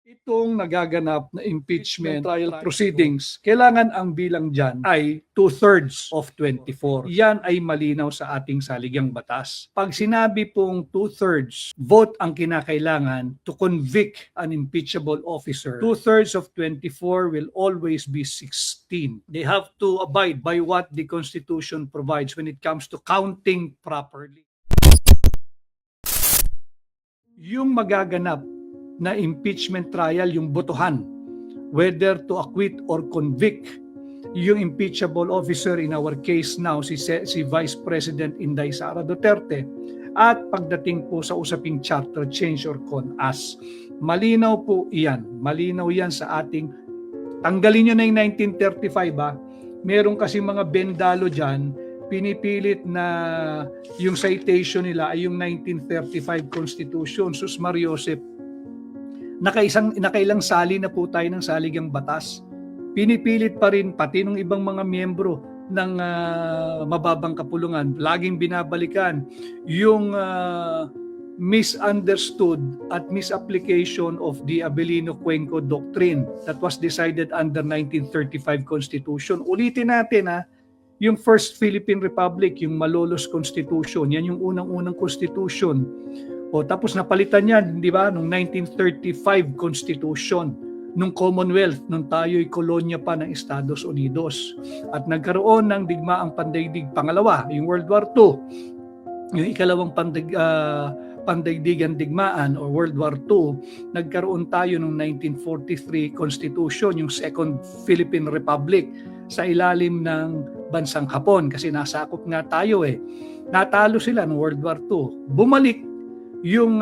Itong nagaganap na impeachment trial proceedings, kailangan ang bilang dyan ay 2/3 of 24. Yan ay malinaw sa ating saligang batas. Pag sinabi pong 2/3 vote ang kinakailangan to convict an impeachable officer, 2/3 of 24 will always be 16. They have to abide by what the Constitution provides when it comes to counting properly. Yung magaganap na impeachment trial, yung botohan, whether to acquit or convict yung impeachable officer, in our case now, si Vice President Inday Sara Duterte, at pagdating po sa usaping charter change or CONAS. Malinaw po iyan. Malinaw yan sa ating, tanggalin nyo na yung 1935 ba? Meron kasi mga bendalo dyan, pinipilit na yung citation nila ay yung 1935 Constitution. Sus Mariosep, nakailang sali na po tayo ng saligang batas. Pinipilit pa rin pati ng ibang mga miyembro ng mababang kapulungan. Laging binabalikan yung misunderstood at misapplication of the Abilino-Cuenco Doctrine that was decided under 1935 Constitution. Ulitin natin yung First Philippine Republic, yung Malolos Constitution, yan yung unang-unang constitution. O tapos napalitan yan, di ba, nung 1935 Constitution, nung Commonwealth, nung tayo'y kolonya pa ng Estados Unidos. At nagkaroon ng digmaang pandaigdig pangalawa, yung World War II, yung ikalawang pandaigdigan digmaan o World War II, nagkaroon tayo nung 1943 Constitution, yung Second Philippine Republic, sa ilalim ng bansang Hapon, kasi nasakop nga tayo Natalo sila ng World War II. Bumalik yung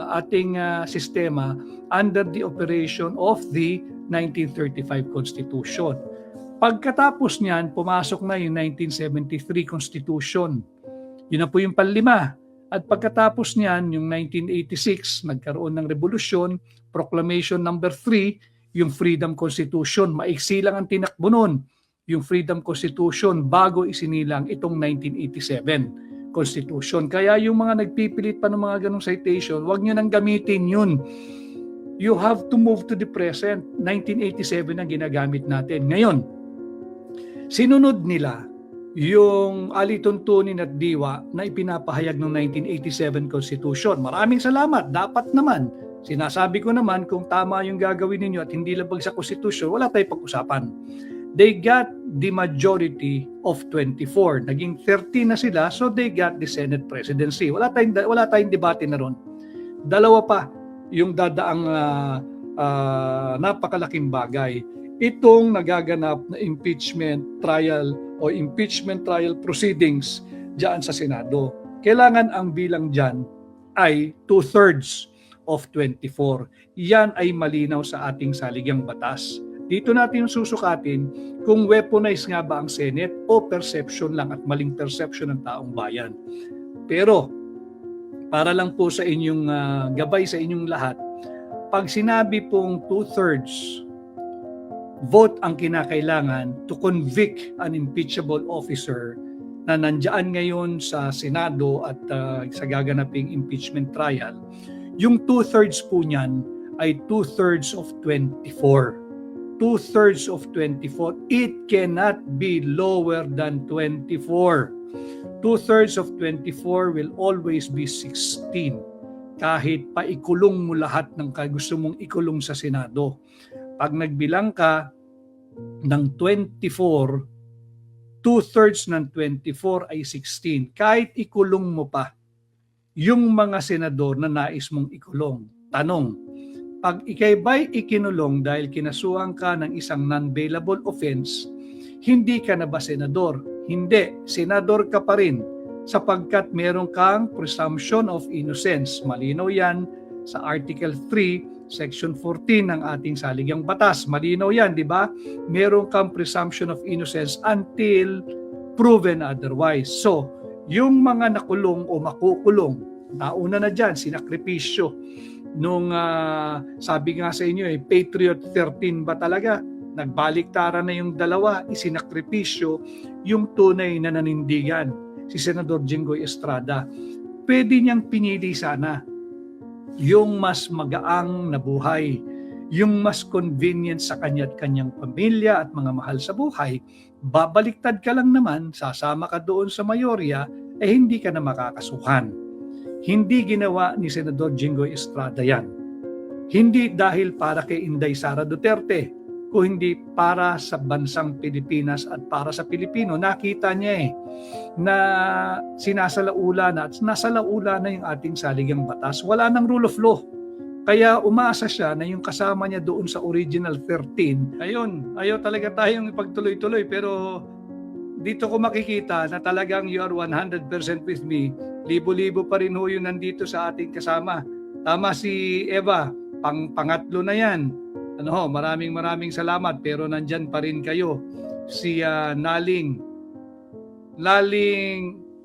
ating sistema under the operation of the 1935 Constitution. Pagkatapos niyan, pumasok na yung 1973 Constitution. Yun na po yung panlima. At pagkatapos niyan, yung 1986, nagkaroon ng revolusyon, Proclamation number 3, yung Freedom Constitution. Maiksi lang ang tinakbo nun, yung Freedom Constitution, bago isinilang itong 1987 Constitution. Kaya yung mga nagpipilit pa ng mga ganong citation, wag nyo nang gamitin yun. You have to move to the present. 1987 ang ginagamit natin. Ngayon, sinunod nila yung alituntunin at diwa na ipinapahayag ng 1987 Constitution. Maraming salamat. Dapat naman. Sinasabi ko naman, kung tama yung gagawin ninyo at hindi labag sa Constitution, wala tayong pag-usapan. They got the majority of 24. Naging 13 na sila, so they got the Senate presidency. Wala tayong debate na ron. Dalawa pa yung dadaang napakalaking bagay. Itong nagaganap na impeachment trial o impeachment trial proceedings diyan sa Senado. Kailangan ang bilang diyan ay 2/3 of 24. Yan ay malinaw sa ating saligang batas. Dito natin susukatin kung weaponize nga ba ang Senate o perception lang at maling perception ng taong bayan. Pero para lang po sa inyong gabay sa inyong lahat, pag sinabi pong 2/3 vote ang kinakailangan to convict an impeachable officer na nandiyan ngayon sa Senado at sa gaganaping impeachment trial, yung 2/3 po niyan ay 2/3 of 24. 2/3 of 24. It cannot be lower than 24. 2/3 of 24 will always be 16. Kahit pa ikulong mo lahat ng gusto mong ikulong sa Senado. Pag nagbilang ka ng 24, 2/3 ng 24 ay 16. Kahit ikulong mo pa yung mga senador na nais mong ikulong. Tanong, pag ikay ba'y ikinulong dahil kinasuhan ka ng isang non-bailable offense, hindi ka na ba senador? Hindi, senador ka pa rin sapagkat meron kang presumption of innocence. Malinaw yan sa Article 3, Section 14 ng ating saligang batas. Malinaw yan, di ba? Meron kang presumption of innocence until proven otherwise. So, yung mga nakulong o makukulong, nauna na dyan, sinakripisyo. Nung sabi nga sa inyo, Patriot 13 ba talaga? Nagbaliktaran na yung dalawa, isinakripisyo yung tunay na nanindigan, si Senador Jinggoy Estrada. Pwede niyang pinili sana yung mas magaang na buhay yung mas convenient sa kanya at kanyang pamilya at mga mahal sa buhay, babaliktad ka lang naman, sasama ka doon sa mayorya, hindi ka na makakasuhan. Hindi ginawa ni Senador Jinggoy Estrada yan. Hindi dahil para kay Inday Sara Duterte, kung hindi para sa bansang Pilipinas at para sa Pilipino. Nakita niya na sinasalaula na at nasalaula na yung ating saligang batas. Wala nang rule of law. Kaya umaasa siya na yung kasama niya doon sa original 13. Ayun, ayaw talaga tayong ipagtuloy-tuloy, pero dito ko makikita na talagang you are 100% with me. Libo-libo pa rin ho yun nandito sa ating kasama. Tama si Eva, pangatlo na yan. Maraming salamat, pero nandyan pa rin kayo. Si Naling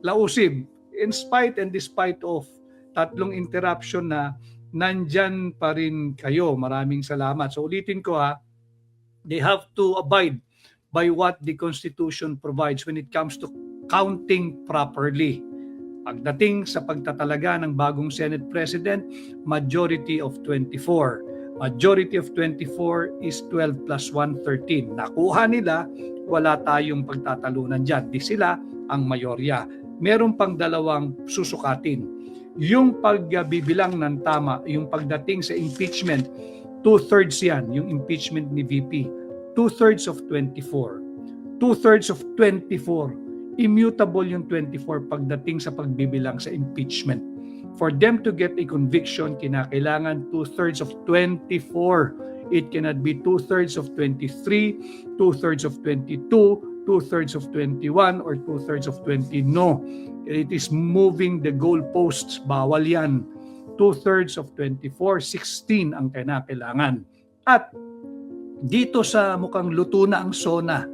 Lausib, in spite and despite of tatlong interruption na, nandyan pa rin kayo. Maraming salamat. So ulitin ko they have to abide by what the Constitution provides when it comes to counting properly. Pagdating sa pagtatalaga ng bagong Senate President, majority of 24. Majority of 24 is 12 plus 1, 13. Nakuha nila, wala tayong pagtatalunan dyan. Di sila ang mayorya. Meron pang dalawang susukatin. Yung pagbibilang ng tama, yung pagdating sa impeachment, 2/3 yan, yung impeachment ni VP. 2/3 of 24. 2/3 of 24. Immutable yung 24 pagdating sa pagbibilang sa impeachment. For them to get a conviction, kinakailangan 2/3 of 24. It cannot be 2/3 of 23, 2/3 of 22, 2/3 of 21, or 2/3 of 20. No. It is moving the goalposts. Bawal yan. 2/3 of 24, 16 ang kinakailangan. At dito sa mukhang luto na ang SONA,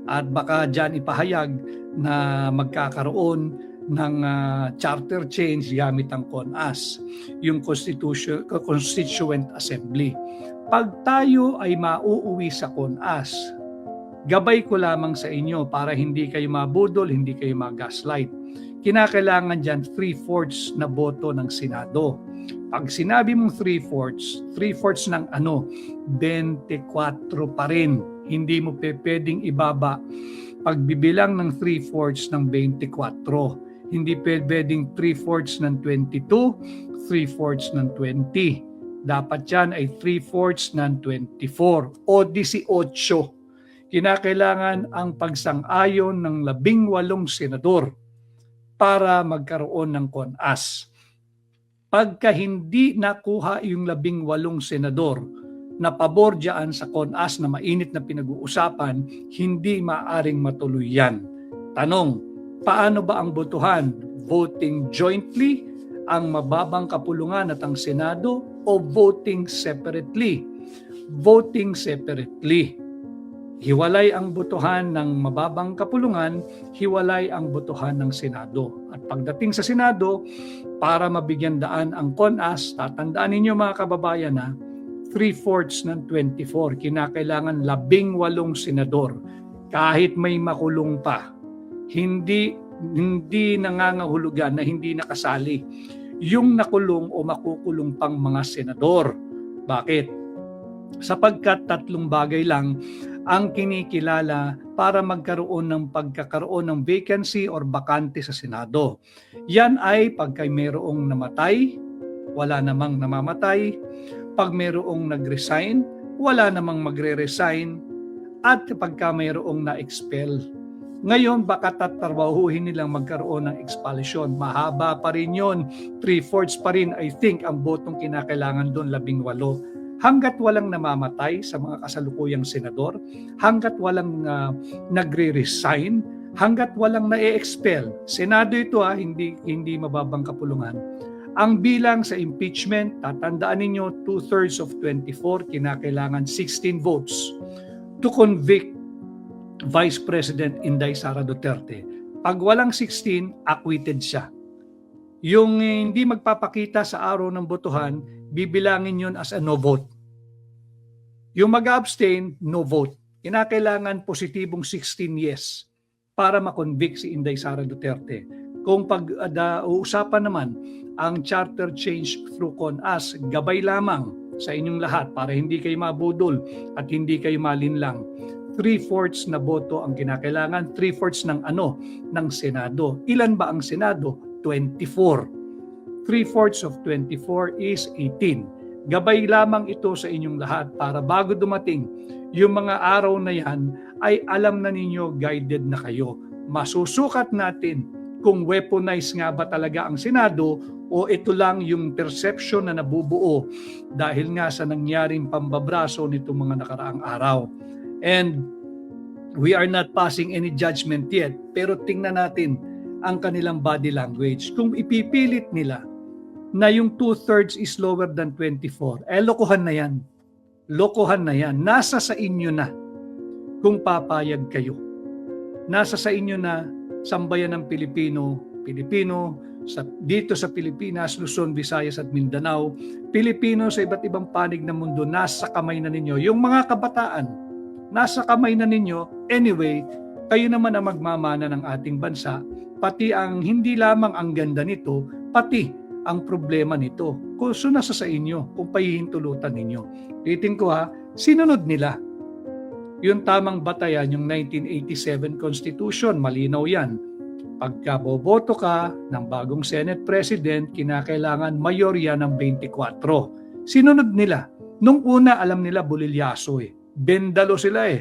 at baka dyan ipahayag na magkakaroon ng charter change gamit ang CONAS, yung Constituent Assembly. Pag tayo ay mauuwi sa CONAS, gabay ko lamang sa inyo para hindi kayo mabudol, hindi kayo mag-gaslight. Kinakailangan dyan 3/4 na boto ng Senado. Pag sinabi mong 3/4 ng 24 pa rin. Hindi mo pwedeng ibaba pagbibilang ng 3/4 ng 24. Hindi pwedeng 3/4 ng 22, 3/4 ng 20. Dapat yan ay 3/4 ng 24 o 18. Kinakailangan ang pagsang-ayon ng 18 senador para magkaroon ng CONAS. Pagka hindi nakuha yung 18 senador na pabor dyan sa CONAS na mainit na pinag-uusapan, hindi maaring matuloy yan. Tanong, paano ba ang botohan? Voting jointly, ang mababang kapulungan at ang Senado, o voting separately? Voting separately. Hiwalay ang botohan ng mababang kapulungan, hiwalay ang botohan ng Senado. At pagdating sa Senado, para mabigyan daan ang CONAS, tatandaan ninyo mga kababayan na 3/4 ng 24, kinakailangan 18 senador. Kahit may makulong pa, hindi nangangahulugan na hindi nakasali yung nakulong o makukulong pang mga senador. Bakit? Sapagkat tatlong bagay lang ang kinikilala para magkaroon ng pagkakaroon ng vacancy or bakante sa Senado. Yan ay pagka mayroong namatay, wala namang namamatay, pag mayroong nag-resign, wala namang magre-resign, at pagka mayroong na-expel. Ngayon, baka tatrabahuhin nilang magkaroon ng expulsion. Mahaba pa rin yun. 3/4 pa rin, I think, ang botong kinakailangan doon, 18. Hanggat walang namamatay sa mga kasalukuyang senador, hanggat walang nagre-resign, hanggat walang na-expel. Senado ito hindi mababang kapulungan. Ang bilang sa impeachment, tatandaan ninyo, 2/3 of 24, kinakailangan 16 votes to convict Vice President Inday Sara Duterte. Pag walang 16, acquitted siya. Yung hindi magpapakita sa araw ng botohan, bibilangin yun as a no vote. Yung mag-abstain, no vote. Kinakailangan positibong 16 yes para makonvict si Inday Sara Duterte. Kung pag-uusapan naman ang charter change through CONAS, gabay lamang sa inyong lahat para hindi kayo mabudol at hindi kayo malinlang. 3/4 na boto ang kinakailangan, 3/4 ng Senado. Ilan ba ang Senado? 24. 3/4 of 24 is 18. Gabay lamang ito sa inyong lahat para bago dumating yung mga araw na yan ay alam na ninyo, guided na kayo. Masusukat natin kung weaponized nga ba talaga ang Senado o ito lang yung perception na nabubuo dahil nga sa nangyaring pambabraso nitong mga nakaraang araw. And we are not passing any judgment yet, pero tingnan natin ang kanilang body language. Kung ipipilit nila na yung 2/3 is lower than 24, lokohan na yan. Lokohan na yan. Nasa sa inyo na kung papayag kayo. Nasa sa inyo na sambayan ng Pilipino dito sa Pilipinas, Luzon, Visayas at Mindanao, Pilipino sa iba't ibang panig ng mundo, nasa kamay na ninyo. Yung mga kabataan, nasa kamay na ninyo. Anyway, kayo naman ang magmamana ng ating bansa, pati ang hindi lamang ang ganda nito, pati ang problema nito. Kung nasa sa inyo, kung pahihintulutan ninyo. Ulitin ko sinunod nila. Yung tamang batayan, yung 1987 Constitution, malinaw yan. Pagka boboto ka ng bagong Senate President, kinakailangan mayorya ng 24. Sinunod nila. Nung una, alam nila bulilyaso Bendalo sila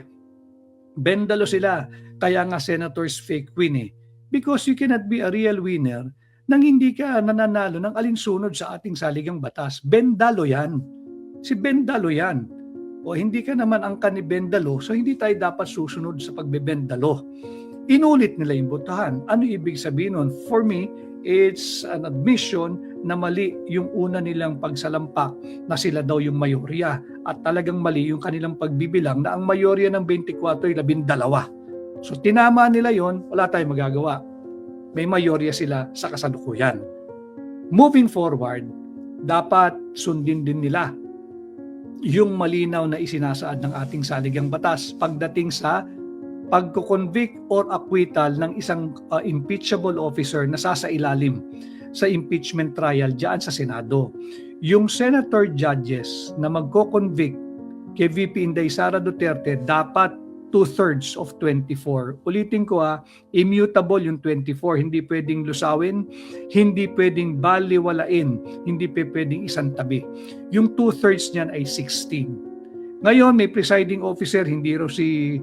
Bendalo sila. Kaya nga senators fake win Because you cannot be a real winner nang hindi ka nananalo ng alinsunod sa ating saligang batas. Bendalo yan. Si Bendalo yan. O hindi ka naman angkan ni Bendalo, so hindi tayo dapat susunod sa pagbebendalo. Inulit nila yung botohan. Ano ibig sabihin nun? For me, it's an admission na mali yung una nilang pagsalampak na sila daw yung mayorya at talagang mali yung kanilang pagbibilang na ang mayorya ng 24 ay 12. So tinama nila yon, wala tayong magagawa. May mayorya sila sa kasalukuyan. Moving forward, dapat sundin din nila yung malinaw na isinasaad ng ating saligang batas pagdating sa pagko-convict or acquittal ng isang impeachable officer na sasailalim sa impeachment trial diyan sa Senado. Yung senator judges na magko-convict kay VP Inday Sara Duterte dapat 2/3 of 24. Ulitin ko immutable yung 24, hindi pwedeng lusawin, hindi pwedeng baliwalain, hindi pwedeng isang tabi. Yung 2/3 niyan ay 16. Ngayon may presiding officer, hindi raw si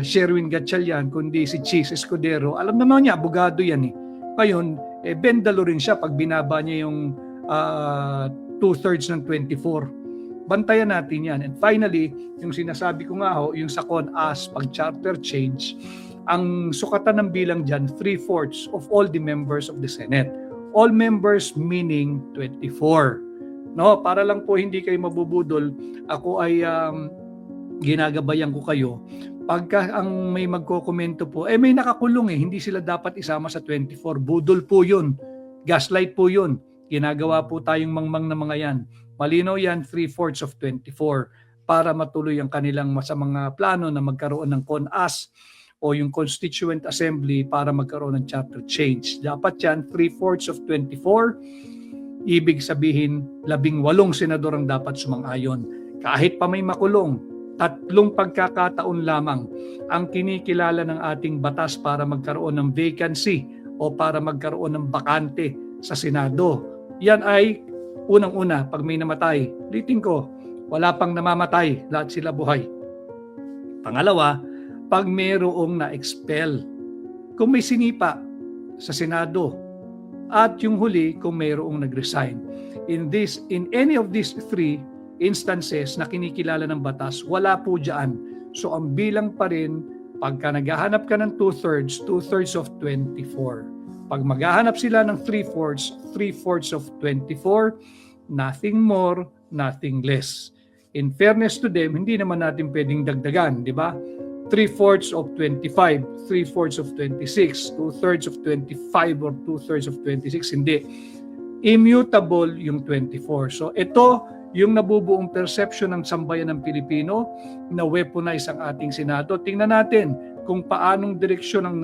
Sherwin Gatchalian, kundi si Chis Escudero. Alam naman niya, abogado yan Ngayon, bendalo rin siya pag binaba niya yung 2/3 ng 24. Bantayan natin yan. And finally, yung sinasabi ko nga yung sa CONAS, pag charter change, ang sukatan ng bilang dyan, 3/4 of all the members of the Senate. All members meaning 24. No, para lang po hindi kayo mabubudol, ako ay ginagabayan ko kayo. Pagka ang may magkokomento po, may nakakulong hindi sila dapat isama sa 24. Budol po yun. Gaslight po yun. Ginagawa po tayong mangmang na mga yan. Malinaw yan, 3/4 of 24 para matuloy ang kanilang sa mga plano na magkaroon ng CONAS o yung Constituent Assembly para magkaroon ng charter change. Dapat yan, 3/4 of 24. Ibig sabihin, 18 senador ang dapat sumang-ayon. Kahit pa may makulong, 3 pagkakataon lamang ang kinikilala ng ating batas para magkaroon ng vacancy o para magkaroon ng bakante sa Senado. Yan ay unang-una, pag may namatay. Ulitin ko, wala pang namamatay, lahat sila buhay. Pangalawa, pag mayroong na-expel. Kung may sinipa sa Senado. At yung huli, kung mayroong nag-resign. In any of these 3 instances na kinikilala ng batas, wala po dyan. So ang bilang pa rin, pagka naghahanap ka ng 2/3 of 24. Pag maghahanap sila ng 3/4 of 24, nothing more, nothing less. In fairness to them, hindi naman natin pwedeng dagdagan, di ba? 3/4 of 25, 3/4 of 26, 2/3 of 25 or 2/3 of 26, hindi. Immutable yung 24. So ito yung nabubuong perception ng sambayan ng Pilipino na weaponize ang ating Senado. Tingnan natin kung paanong direksyon ang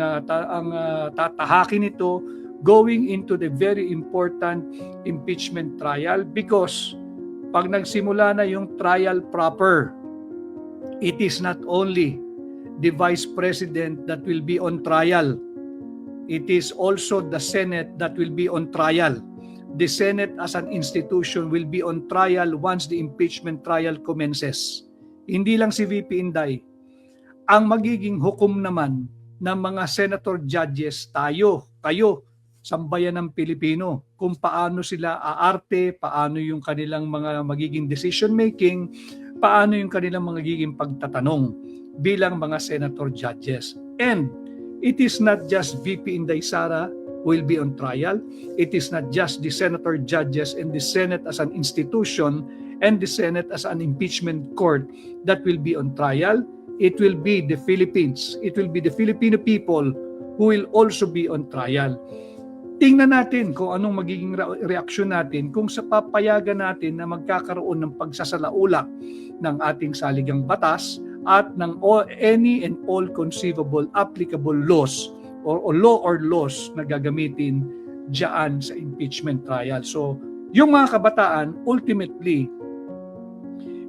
tatahakin nito going into the very important impeachment trial because pag nagsimula na yung trial proper, it is not only the Vice President that will be on trial. It is also the Senate that will be on trial. The Senate as an institution will be on trial once the impeachment trial commences. Hindi lang si VP Inday. Ang magiging hukom naman ng mga senator judges, tayo, kayo, sambayan ng Pilipino, kung paano sila aarte, paano yung kanilang mga magiging decision making, paano yung kanilang magiging pagtatanong bilang mga senator judges. And it is not just VP Inday Sara who will be on trial. It is not just the senator judges and the Senate as an institution and the Senate as an impeachment court that will be on trial. It will be the Philippines. It will be the Filipino people who will also be on trial. Tingnan natin kung anong magiging reaksyon natin kung sa papayagan natin na magkakaroon ng pagsasalaulak ng ating saligang batas at ng any and all conceivable applicable laws or law or laws na gagamitin diyan sa impeachment trial. So, yung mga kabataan, ultimately,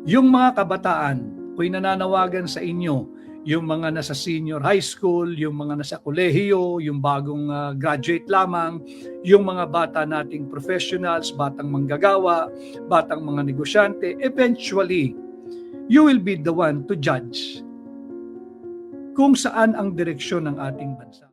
yung mga kabataan, ako'y nananawagan sa inyo, yung mga nasa senior high school, yung mga nasa kolehiyo, yung bagong graduate lamang, yung mga bata nating professionals, batang manggagawa, batang mga negosyante, eventually, you will be the one to judge kung saan ang direksyon ng ating bansa.